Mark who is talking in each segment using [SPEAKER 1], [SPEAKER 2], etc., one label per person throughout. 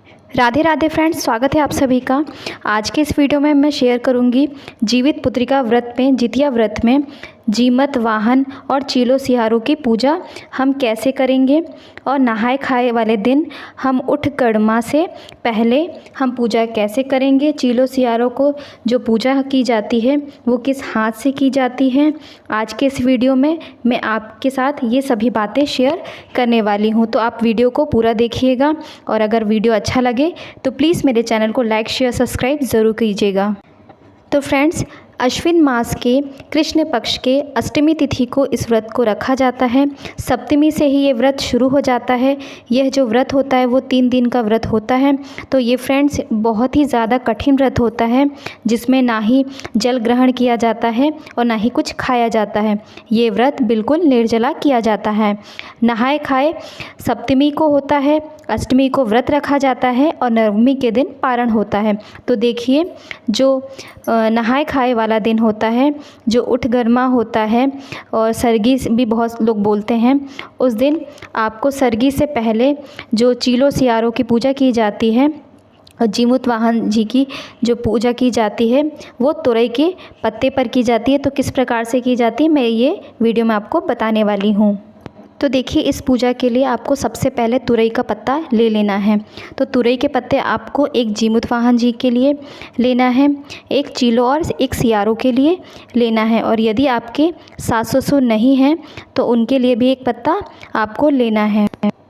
[SPEAKER 1] Radhe Radhe friends, स्वागत है आप सभी का। आज के इस वीडियो में मैं शेयर करूंगी जीवित पुत्रिका व्रत में, जितिया व्रत में जीमत वाहन और चीलो सिहारों की पूजा हम कैसे करेंगे और नहाए खाए वाले दिन हम उठ गड़मा से पहले हम पूजा कैसे करेंगे। चीलो सिहारों को जो पूजा की जाती है वो किस हाथ से की जाती है, आज के इस वीडियो में मैं आपके साथ ये सभी बातें शेयर करने वाली हूँ। तो आप वीडियो को पूरा देखिएगा और अगर वीडियो अच्छा लगे तो प्लीज़ मेरे चैनल को लाइक शेयर सब्सक्राइब ज़रूर कीजिएगा। तो फ्रेंड्स, अश्विन मास के कृष्ण पक्ष के अष्टमी तिथि को इस व्रत को रखा जाता है। सप्तमी से ही ये व्रत शुरू हो जाता है। यह जो व्रत होता है वो 3 दिन का व्रत होता है। तो ये फ्रेंड्स बहुत ही ज़्यादा कठिन व्रत होता है, जिसमें ना ही जल ग्रहण किया जाता है और ना ही कुछ खाया जाता है। ये व्रत बिल्कुल निर्जला किया जाता है। नहाए खाए सप्तमी को होता है, अष्टमी को व्रत रखा जाता है और नवमी के दिन पारण होता है। तो देखिए, जो नहाए खाए वाला दिन होता है, जो उठ गरमा होता है और सरगी भी बहुत लोग बोलते हैं, उस दिन आपको सरगी से पहले जो चीलो सियारों की पूजा की जाती है और जीमूत वाहन जी की जो पूजा की जाती है वो तुरई के पत्ते पर की जाती है। तो किस प्रकार से की जाती है मैं ये वीडियो में आपको बताने वाली हूँ। तो देखिए, इस पूजा के लिए आपको सबसे पहले तुरई का पत्ता ले लेना है। तो तुरई के पत्ते आपको एक जीमूत वाहन जी के लिए लेना है, एक चीलो और एक सियारों के लिए लेना है। और यदि आपके सास ससुर नहीं हैं तो उनके लिए भी एक पत्ता आपको लेना है।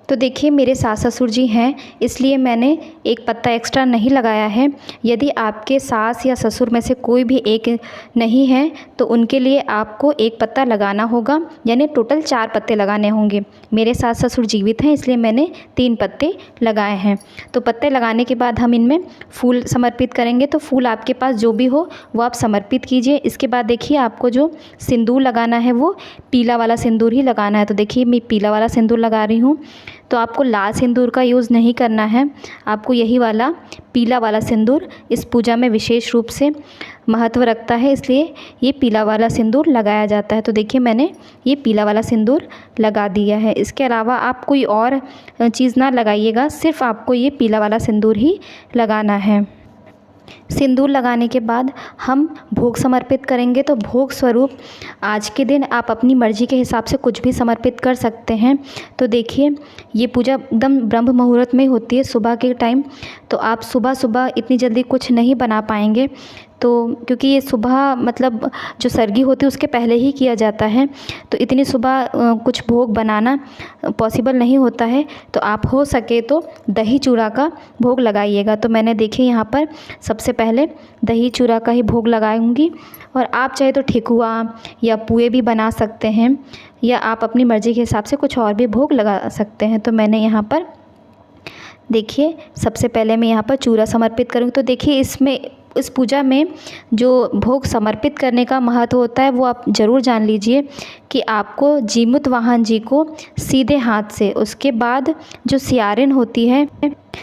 [SPEAKER 1] तो देखिए, मेरे सास ससुर जी हैं इसलिए मैंने एक पत्ता एक्स्ट्रा नहीं लगाया है। यदि आपके सास या ससुर में से कोई भी एक नहीं है तो उनके लिए आपको एक पत्ता लगाना होगा, यानी टोटल 4 पत्ते लगाने होंगे। मेरे सास ससुर जीवित हैं इसलिए मैंने 3 पत्ते लगाए हैं। तो पत्ते लगाने के बाद हम इनमें फूल समर्पित करेंगे। तो फूल आपके पास जो भी हो वो आप समर्पित कीजिए। इसके बाद देखिए, आपको जो सिंदूर लगाना है वो पीला वाला सिंदूर ही लगाना है। तो देखिए, मैं पीला वाला सिंदूर लगा रही हूँ। तो आपको लाल सिंदूर का यूज़ नहीं करना है, आपको यही वाला पीला वाला सिंदूर इस पूजा में विशेष रूप से महत्व रखता है, इसलिए ये पीला वाला सिंदूर लगाया जाता है। तो देखिए, मैंने ये पीला वाला सिंदूर लगा दिया है। इसके अलावा आप कोई और चीज़ ना लगाइएगा, सिर्फ आपको ये पीला वाला सिंदूर ही लगाना है। सिंदूर लगाने के बाद हम भोग समर्पित करेंगे। तो भोग स्वरूप आज के दिन आप अपनी मर्ज़ी के हिसाब से कुछ भी समर्पित कर सकते हैं। तो देखिए, ये पूजा एकदम ब्रह्म मुहूर्त में होती है, सुबह के टाइम। तो आप सुबह सुबह इतनी जल्दी कुछ नहीं बना पाएंगे, तो क्योंकि ये सुबह मतलब जो सरगी होती है उसके पहले ही किया जाता है, तो इतनी सुबह कुछ भोग बनाना पॉसिबल नहीं होता है। तो आप हो सके तो दही चूड़ा का भोग लगाइएगा। तो मैंने देखिए यहाँ पर सबसे पहले दही चूड़ा का ही भोग लगाऊंगी। और आप चाहे तो ठेकुआ या पुए भी बना सकते हैं, या आप अपनी मर्ज़ी के हिसाब से कुछ और भी भोग लगा सकते हैं। तो मैंने यहाँ पर देखिए, सबसे पहले मैं यहाँ पर चूड़ा समर्पित करूँगी। तो देखिए, इस पूजा में जो भोग समर्पित करने का महत्व होता है वो आप ज़रूर जान लीजिए कि आपको जीमूत वाहन जी को सीधे हाथ से, उसके बाद जो सियारिन होती है,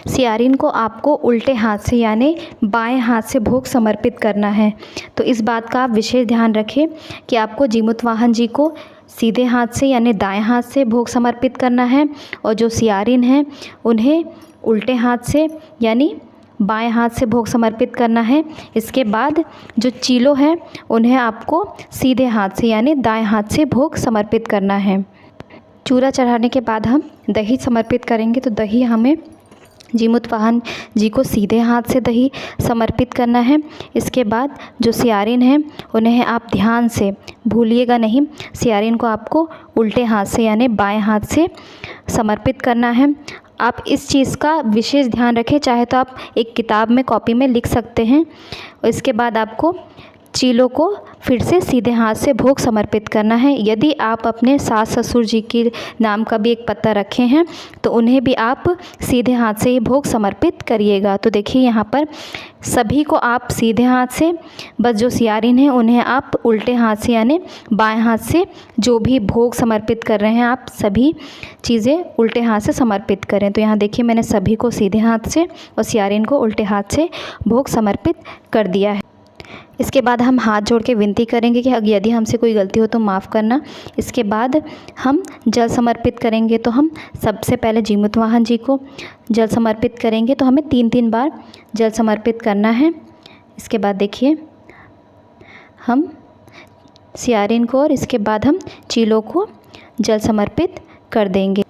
[SPEAKER 1] सियारिन को आपको उल्टे हाथ से यानी बाएं हाथ से भोग समर्पित करना है। तो इस बात का आप विशेष ध्यान रखें कि आपको जीमूत वाहन जी को सीधे हाथ से यानी दाएं हाथ से भोग समर्पित करना है, और जो सियारिन हैं उन्हें उल्टे हाथ से यानी बाएं हाथ से भोग समर्पित करना है। इसके बाद जो चीलो है उन्हें आपको सीधे हाथ से यानी दाएं हाथ से भोग समर्पित करना है। चूड़ा चढ़ाने के बाद हम दही समर्पित करेंगे। तो दही हमें जीमूत वाहन जी को सीधे हाथ से दही समर्पित करना है। इसके बाद जो सियारिन है उन्हें आप ध्यान से, भूलिएगा नहीं, सियारिन को आपको उल्टे हाथ से यानी बाएं हाथ से समर्पित करना है। आप इस चीज़ का विशेष ध्यान रखें, चाहे तो आप एक किताब में कॉपी में लिख सकते हैं। और इसके बाद आपको चीलों को फिर से सीधे हाथ से भोग समर्पित करना है। यदि आप अपने सास ससुर जी के नाम का भी एक पत्ता रखे हैं तो उन्हें भी आप सीधे हाथ से ही भोग समर्पित करिएगा। तो देखिए, यहाँ पर सभी को आप सीधे हाथ से, बस जो सियारिन है उन्हें आप उल्टे हाथ से यानी बाएं हाथ से जो भी भोग समर्पित कर रहे हैं आप सभी चीज़ें उल्टे हाथ से समर्पित करें। तो यहाँ देखिए, मैंने सभी को सीधे हाथ से और सियारिन को उल्टे हाथ से भोग समर्पित कर दिया है। इसके बाद हम हाथ जोड़ के विनती करेंगे कि यदि हमसे कोई गलती हो तो माफ़ करना। इसके बाद हम जल समर्पित करेंगे। तो हम सबसे पहले जीमूत वाहन जी को जल समर्पित करेंगे। तो हमें 3-3 बार जल समर्पित करना है। इसके बाद देखिए हम सियारिन को और इसके बाद हम चीलों को जल समर्पित कर देंगे।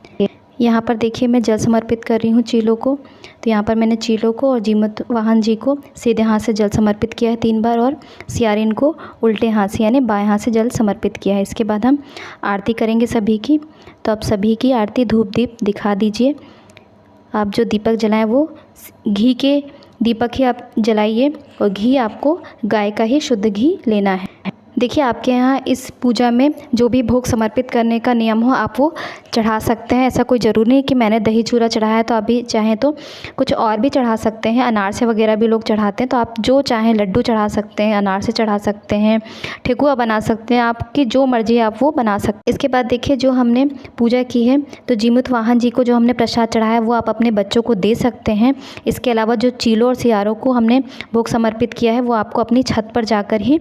[SPEAKER 1] यहाँ पर देखिए मैं जल समर्पित कर रही हूँ चीलों को। तो यहाँ पर मैंने चीलों को और जीमूत वाहन जी को सीधे हाथ से जल समर्पित किया है 3 बार और सियारिन को उल्टे हाथ से यानी बाएं हाथ से जल समर्पित किया है। इसके बाद हम आरती करेंगे सभी की। तो आप सभी की आरती धूप दीप दिखा दीजिए। आप जो दीपक जलाएं वो घी के दीपक ही आप जलाइए और घी आपको गाय का ही शुद्ध घी लेना है। देखिए आपके यहाँ इस पूजा में जो भी भोग समर्पित करने का नियम हो आप वो चढ़ा सकते हैं। ऐसा कोई ज़रूरी नहीं कि मैंने दही चूरा चढ़ाया है तो आप भी चाहें तो कुछ और भी चढ़ा सकते हैं। अनारसे वगैरह भी लोग चढ़ाते हैं। तो आप जो चाहें लड्डू चढ़ा सकते हैं, अनारसे चढ़ा सकते हैं, ठेकुआ बना सकते हैं, आपकी जो मर्ज़ी है आप वो बना सकते हैं। इसके बाद देखिए जो हमने पूजा की है तो जीमूत वाहन जी को जो हमने प्रसाद चढ़ाया है वो आप अपने बच्चों को दे सकते हैं। इसके अलावा जो चीलों और सियारों को हमने भोग समर्पित किया है वो आपको अपनी छत पर जाकर ही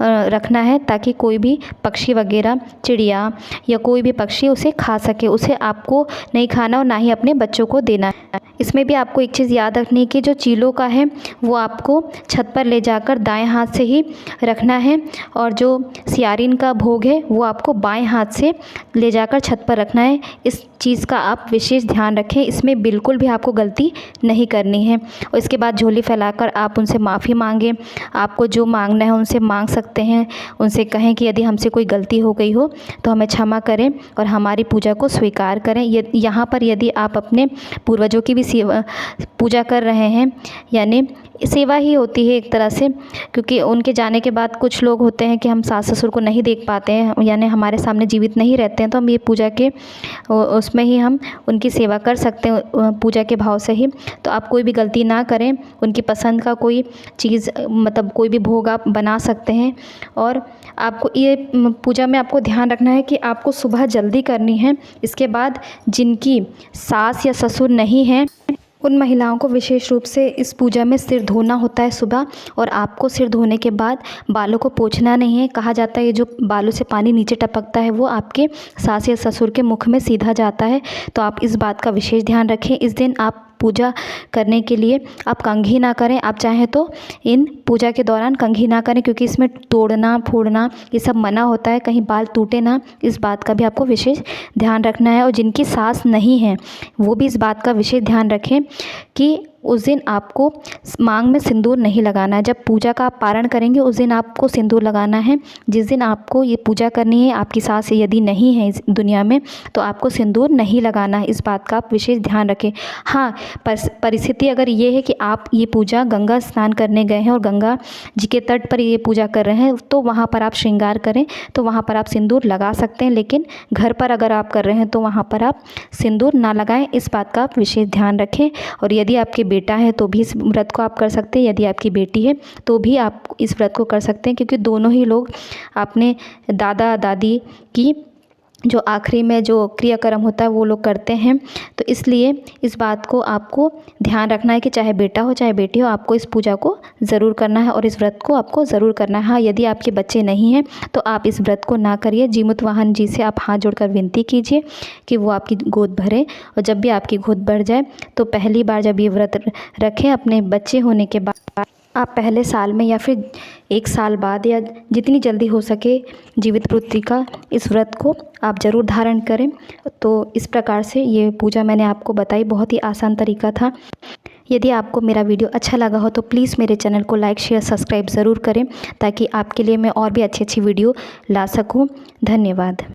[SPEAKER 1] रखना है ताकि कोई भी पक्षी वगैरह, चिड़िया या कोई भी पक्षी उसे खा सके। उसे आपको नहीं खाना और ना ही अपने बच्चों को देना है। इसमें भी आपको एक चीज़ याद रखनी है कि जो चीलों का है वो आपको छत पर ले जाकर दाएं हाथ से ही रखना है और जो सियारिन का भोग है वो आपको बाएं हाथ से ले जाकर छत पर रखना है। इस चीज़ का आप विशेष ध्यान रखें। इसमें बिल्कुल भी आपको गलती नहीं करनी है। और इसके बाद झोली फैलाकर आप उनसे माफ़ी मांगें। आपको जो मांगना है उनसे मांग सकते हैं। उनसे कहें कि यदि हमसे कोई गलती हो गई हो तो हमें क्षमा करें और हमारी पूजा को स्वीकार करें। यहाँ पर यदि आप अपने पूर्वजों की भी पूजा कर रहे हैं यानी सेवा ही होती है एक तरह से, क्योंकि उनके जाने के बाद कुछ लोग होते हैं कि हम सास ससुर को नहीं देख पाते हैं यानी हमारे सामने जीवित नहीं रहते हैं। तो हम ये पूजा के उसमें ही हम उनकी सेवा कर सकते हैं पूजा के भाव से ही। तो आप कोई भी गलती ना करें। उनकी पसंद का कोई चीज़ मतलब कोई भी भोग आप बना सकते हैं। और आपको ये पूजा में आपको ध्यान रखना है कि आपको सुबह जल्दी करनी है। इसके बाद जिनकी सास या ससुर नहीं हैं उन महिलाओं को विशेष रूप से इस पूजा में सिर धोना होता है सुबह। और आपको सिर धोने के बाद बालों को पोंछना नहीं है। कहा जाता है ये जो बालों से पानी नीचे टपकता है वो आपके सास या ससुर के मुख में सीधा जाता है। तो आप इस बात का विशेष ध्यान रखें। इस दिन आप पूजा करने के लिए आप कंघी ना करें। आप चाहें तो इन पूजा के दौरान कंघी ना करें क्योंकि इसमें तोड़ना फोड़ना ये सब मना होता है। कहीं बाल टूटे ना, इस बात का भी आपको विशेष ध्यान रखना है। और जिनकी सास नहीं है वो भी इस बात का विशेष ध्यान रखें कि उस दिन आपको मांग में सिंदूर नहीं लगाना है। जब पूजा का आप पारण करेंगे उस दिन आपको सिंदूर लगाना है। जिस दिन आपको ये पूजा करनी है आपकी सास यदि नहीं है इस दुनिया में तो आपको सिंदूर नहीं लगाना है। इस बात का आप विशेष ध्यान रखें। हाँ, परिस्थिति अगर ये है कि आप ये पूजा गंगा स्नान करने गए हैं और गंगा जी के तट पर ये पूजा कर रहे हैं तो वहाँ पर आप श्रृंगार करें तो वहाँ पर आप सिंदूर लगा सकते हैं। लेकिन घर पर अगर आप कर रहे हैं तो वहाँ पर आप सिंदूर ना लगाएं। इस बात का आप विशेष ध्यान रखें। और यदि आपके बेटा है तो भी इस व्रत को आप कर सकते हैं। यदि आपकी बेटी है तो भी आप इस व्रत को कर सकते हैं क्योंकि दोनों ही लोग अपने दादा दादी की जो आखिरी में जो क्रियाक्रम होता है वो लोग करते हैं। तो इसलिए इस बात को आपको ध्यान रखना है कि चाहे बेटा हो चाहे बेटी हो आपको इस पूजा को ज़रूर करना है और इस व्रत को आपको ज़रूर करना है। हाँ, यदि आपके बच्चे नहीं हैं तो आप इस व्रत को ना करिए। जीमूत वाहन जी से आप हाथ जोड़कर विनती कीजिए कि वो आपकी गोद भरे। और जब भी आपकी गोद भर जाए तो पहली बार जब ये व्रत रखें अपने बच्चे होने के बाद आप पहले साल में या फिर 1 साल बाद या जितनी जल्दी हो सके जीवित पुत्रिका इस व्रत को आप ज़रूर धारण करें। तो इस प्रकार से ये पूजा मैंने आपको बताई, बहुत ही आसान तरीका था। यदि आपको मेरा वीडियो अच्छा लगा हो तो प्लीज़ मेरे चैनल को लाइक शेयर सब्सक्राइब ज़रूर करें ताकि आपके लिए मैं और भी अच्छी वीडियो ला सकूं। धन्यवाद।